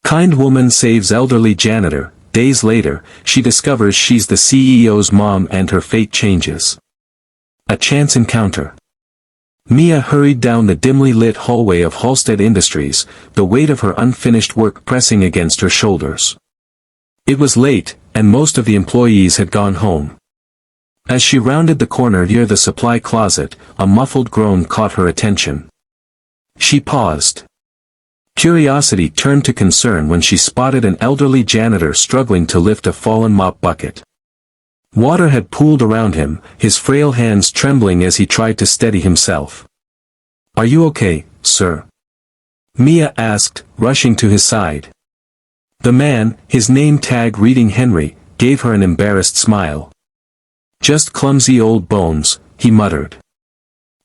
Kind woman saves elderly janitor. Days later, she discovers she's the CEO's mom and her fate changes. A chance encounter. Mia hurried down the dimly lit hallway of Halstead Industries, the weight of her unfinished work pressing against her shoulders. It was late, and most of the employees had gone home. As she rounded the corner near the supply closet, a muffled groan caught her attention. She paused. Curiosity turned to concern when she spotted an elderly janitor struggling to lift a fallen mop bucket. Water had pooled around him, his frail hands trembling as he tried to steady himself. "Are you okay, sir?" Mia asked, rushing to his side. The man, his name tag reading Henry, gave her an embarrassed smile. "Just clumsy old bones," he muttered.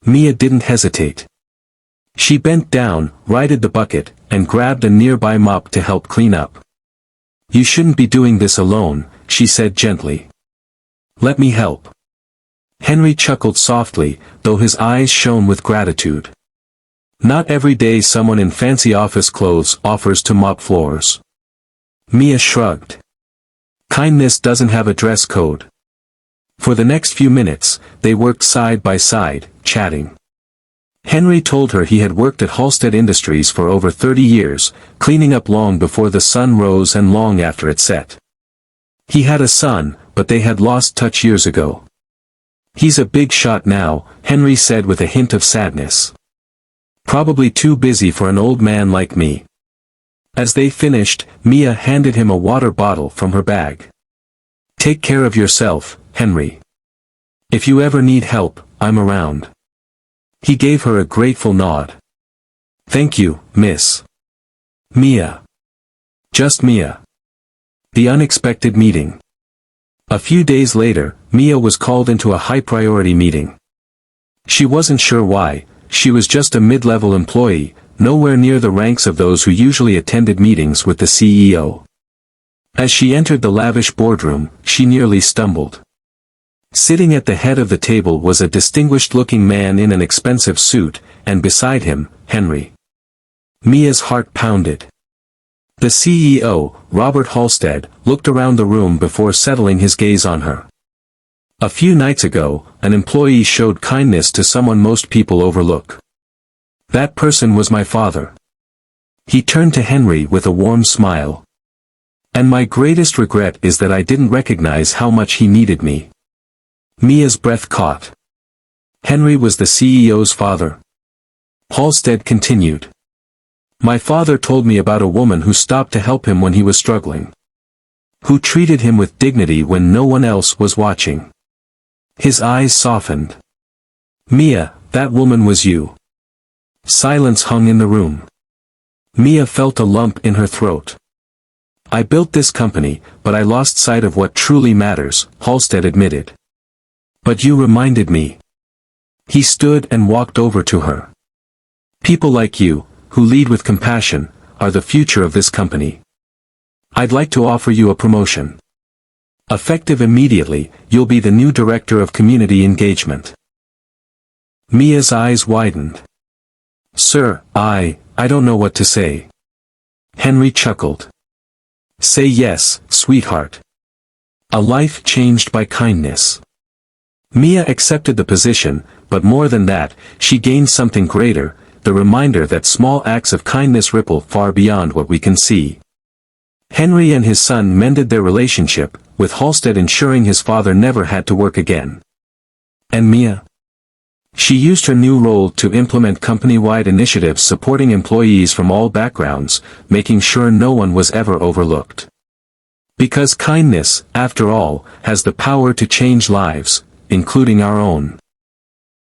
Mia didn't hesitate. She bent down, righted the bucket, and grabbed a nearby mop to help clean up. "You shouldn't be doing this alone," she said gently. "Let me help." Henry chuckled softly, though his eyes shone with gratitude. Not every day someone in fancy office clothes offers to mop floors. Mia shrugged. Kindness doesn't have a dress code. For the next few minutes, they worked side by side, chatting. Henry told her he had worked at Halstead Industries for over 30 years, cleaning up long before the sun rose and long after it set. He had a son, but they had lost touch years ago. "He's a big shot now," Henry said with a hint of sadness. "Probably too busy for an old man like me." As they finished, Mia handed him a water bottle from her bag. "Take care of yourself, Henry. If you ever need help, I'm around." He gave her a grateful nod. "Thank you, miss." Mia. Just Mia. The unexpected meeting. A few days later, Mia was called into a high-priority meeting. She wasn't sure why. She was just a mid-level employee, nowhere near the ranks of those who usually attended meetings with the CEO. As she entered the lavish boardroom, she nearly stumbled. Sitting at the head of the table was a distinguished-looking man in an expensive suit, and beside him, Henry. Mia's heart pounded. The CEO, Robert Halstead, looked around the room before settling his gaze on her. A few nights ago, an employee showed kindness to someone most people overlook. That person was my father. He turned to Henry with a warm smile. And my greatest regret is that I didn't recognize how much he needed me. Mia's breath caught. Henry was the CEO's father. Halstead continued. My father told me about a woman who stopped to help him when he was struggling. Who treated him with dignity when no one else was watching. His eyes softened. Mia, that woman was you. Silence hung in the room. Mia felt a lump in her throat. I built this company, but I lost sight of what truly matters, Halstead admitted. But you reminded me. He stood and walked over to her. People like you, who lead with compassion, are the future of this company. I'd like to offer you a promotion. Effective immediately, you'll be the new director of community engagement. Mia's eyes widened. Sir, I don't know what to say. Henry chuckled. Say yes, sweetheart. A life changed by kindness. Mia accepted the position, but more than that, she gained something greater, the reminder that small acts of kindness ripple far beyond what we can see. Henry and his son mended their relationship, with Halstead ensuring his father never had to work again. And Mia? She used her new role to implement company-wide initiatives supporting employees from all backgrounds, making sure no one was ever overlooked. Because kindness, after all, has the power to change lives, including our own.